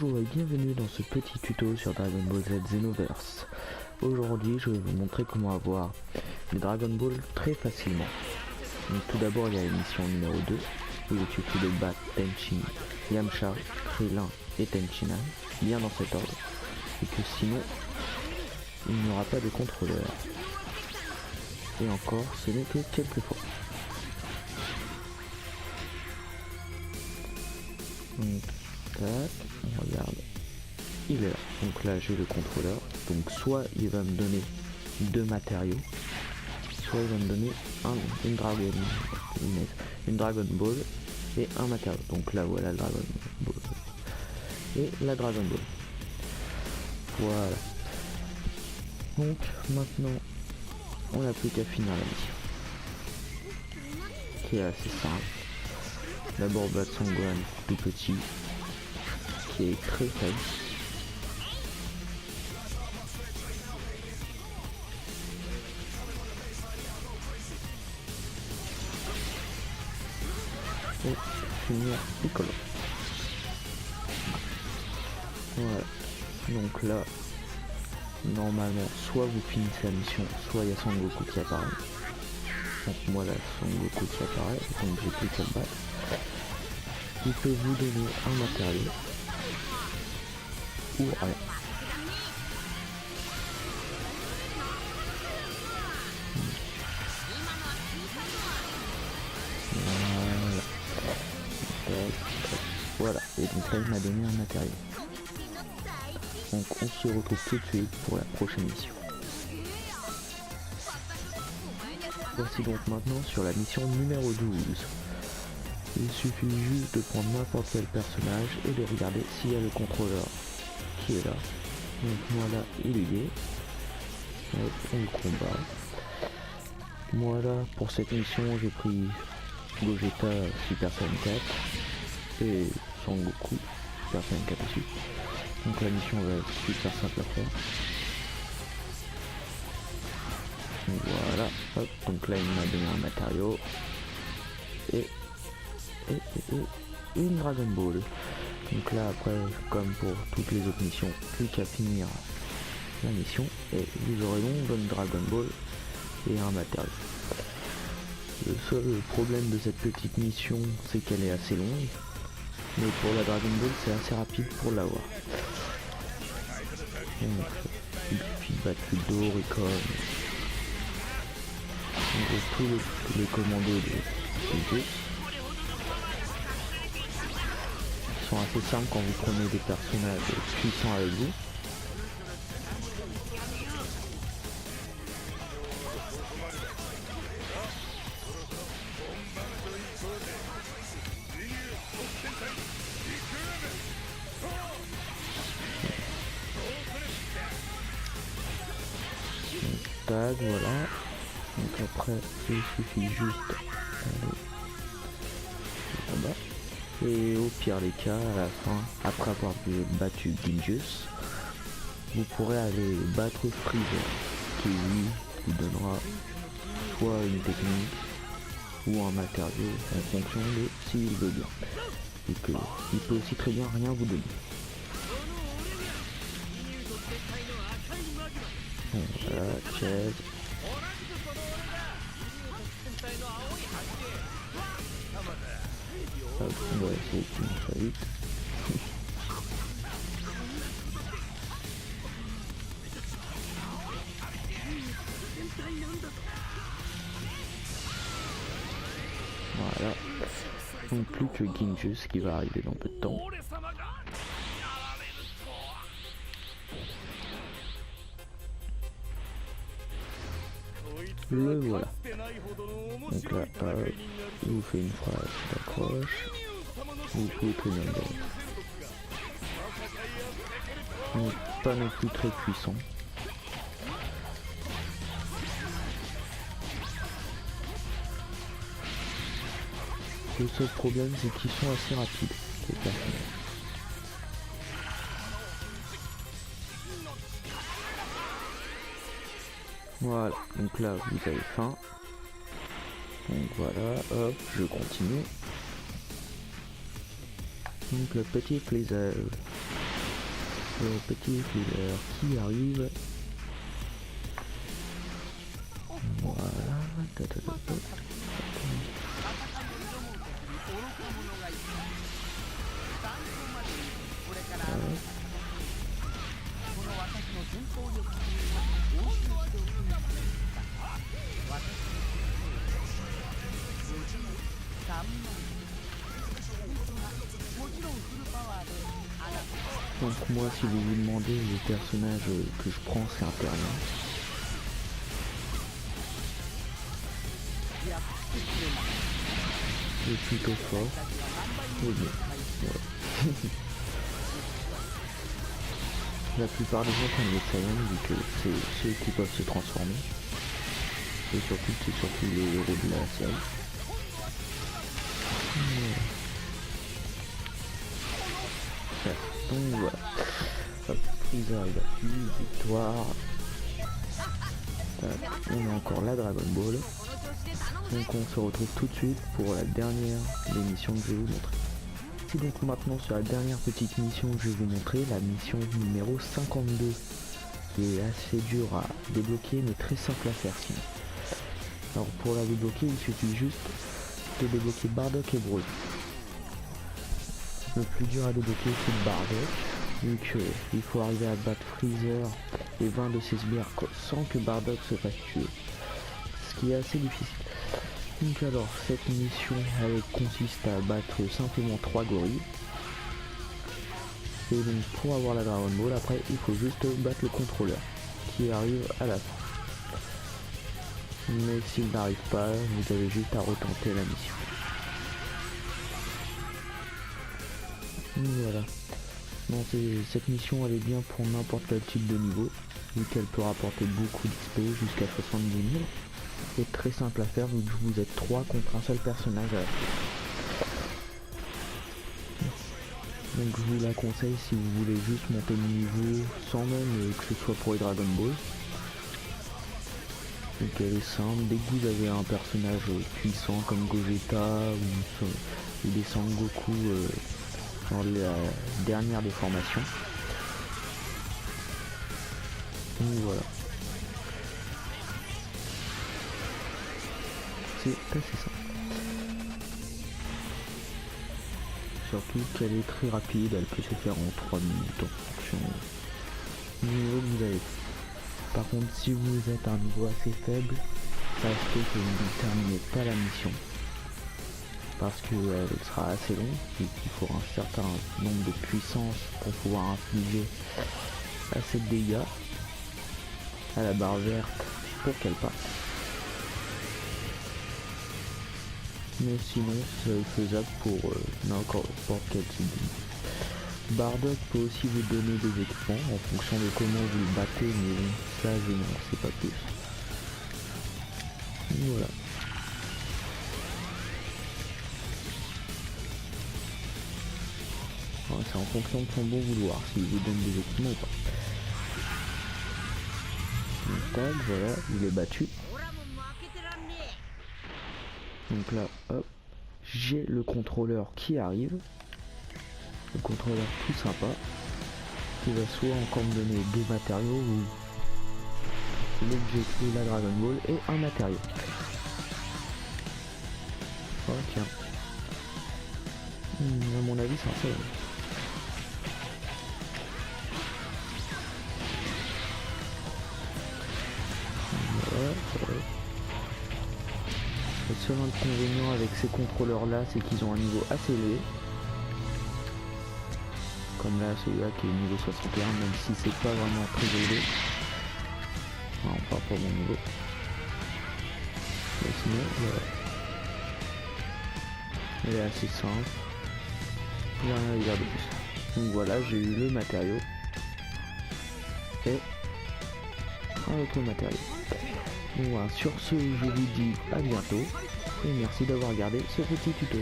Bonjour et bienvenue dans ce petit tuto sur Dragon Ball Z Xenoverse. Aujourd'hui je vais vous montrer comment avoir les Dragon Ball très facilement. Donc, tout d'abord il y a la mission numéro 2 où il suffit de battre Tenchin, Yamcha, Krillin et Tenchinan bien dans cet ordre et que sinon il n'y aura pas de contrôleur. Et encore ce n'est que quelques fois. Donc tac, on regarde, il est là. Donc là j'ai le contrôleur, donc soit il va me donner deux matériaux, soit il va me donner une Dragon Ball et un matériau. Donc là voilà le Dragon Ball et la Dragon Ball. Voilà. Donc maintenant on n'a plus qu'à finir la mission, qui est assez simple. D'abord battre son Gohan tout petit, qui est très faible. Et finir Piccolo. Voilà. Donc là, normalement, soit vous finissez la mission, soit il y a Son Goku qui apparaît. Donc moi là, Son Goku qui apparaît, donc j'ai plus qu'à le battre. Il peut vous donner un matériau ou rien. Voilà, et donc là il m'a donné un matériau. Donc on se retrouve tout de suite pour la prochaine mission. Voici donc maintenant sur la mission numéro 12. Il suffit juste de prendre n'importe quel personnage et de regarder s'il y a le contrôleur qui est là. Donc moi là il y est. Hop, on le combat. Moi là pour cette mission j'ai pris Gogeta Super Saiyan 4 et Son Goku Super Saiyan 4 aussi. Donc la mission va être super simple à faire. Donc voilà, hop, donc là il m'a donné un matériau et une Dragon Ball. Donc là après, comme pour toutes les autres missions, plus qu'à finir la mission et vous aurez donc une Dragon Ball et un matériau. Le seul problème de cette petite mission, c'est qu'elle est assez longue, mais pour la Dragon Ball c'est assez rapide pour l'avoir. Il suffit de battre le Doricon. En gros tous les commandos de jeu sont assez simples quand vous prenez des personnages puissants avec vous. Tag, voilà. Donc après il suffit juste d'aller là-bas. Et au pire des cas, à la fin, après avoir battu Ginjus, vous pourrez aller battre Freezer, qui lui vous donnera soit une technique ou un matériau en fonction de s'il veut bien. Et que il peut aussi très bien rien vous donner. Bon, voilà, Chaz. Hop, on va essayer de finir ça vite. Voilà. Donc plus que Ginjus qui va arriver dans peu de temps. Le voilà. Donc là, il vous fait une phrase d'accroche. Vous pouvez très bien le donner. Donc pas non plus très puissant. Le seul problème c'est qu'ils sont assez rapides, les personnages. Voilà, donc là vous avez faim. Donc voilà, hop, je continue. Donc le petit Freezer. le petit filler qui arrive. Voilà. Donc moi, si vous vous demandez, le personnage que je prends, c'est un terrien. Il est plutôt fort. Oui, mais, ouais. La plupart des gens prennent les Saiyans vu que c'est ceux qui peuvent se transformer. Et surtout, c'est surtout les héros de la série. Donc voilà. Hop, Freezer il a eu victoire. On a encore la Dragon Ball. Donc on se retrouve tout de suite pour la dernière des missions que je vais vous montrer. Et donc maintenant sur la dernière petite mission que je vais vous montrer, la mission numéro 52, qui est assez dure à débloquer mais très simple à faire sinon. Alors pour la débloquer, il suffit juste de débloquer Bardock et Broly. Le plus dur à débloquer c'est Bardock, vu qu'il faut arriver à battre Freezer et 20 de ses sbires sans que Bardock se fasse tuer. Ce qui est assez difficile. Donc alors cette mission elle consiste à battre simplement 3 gorilles. Et donc pour avoir la Dragon Ball après il faut juste battre le contrôleur qui arrive à la fin. Mais s'il n'arrive pas, vous avez juste à retenter la mission. Voilà. Donc cette mission elle est bien pour n'importe quel type de niveau, vu qu'elle peut rapporter beaucoup d'XP jusqu'à 70 000. C'est très simple à faire vu que vous êtes 3 contre un seul personnage à la fois. Donc je vous la conseille si vous voulez juste monter le niveau sans même que ce soit pour les Dragon Ball. Donc elle est simple, dès que vous avez un personnage puissant comme Gogeta ou des Sangoku dans la dernière des formations. Donc voilà. C'est assez simple. Surtout qu'elle est très rapide, elle peut se faire en 3 minutes en fonction du niveau que vous avez. Par contre, si vous êtes à un niveau assez faible, sachez que vous ne terminez pas la mission. Parce qu'elle sera assez longue et qu'il faudra un certain nombre de puissances pour pouvoir infliger assez de dégâts à la barre verte pour qu'elle passe. Mais sinon c'est faisable pour n'importe quel type de niveau. Bardock peut aussi vous donner des équipements en fonction de comment vous le battez, mais bon, ça je n'en sais pas plus. Voilà. C'est en fonction de son bon vouloir s'il vous donne des équipements ou pas. Donc tac, voilà, il est battu. Donc là, hop, j'ai le contrôleur qui arrive. Le contrôleur tout sympa. Qui va soit encore me donner des matériaux ou l'objectif, la Dragon Ball et un matériau. Oh tiens. À mon avis c'est un seul. Le seul inconvénient avec ces contrôleurs là, c'est qu'ils ont un niveau assez élevé. Comme là, celui-là qui est niveau 61, même si c'est pas vraiment très élevé. Non, pas pour mon niveau. Mais sinon, voilà. Elle est assez simple. J'ai rien à dire de plus. Donc voilà, j'ai eu le matériau. Et un autre matériau. Donc voilà, sur ce, je vous dis à bientôt. Et merci d'avoir regardé ce petit tuto.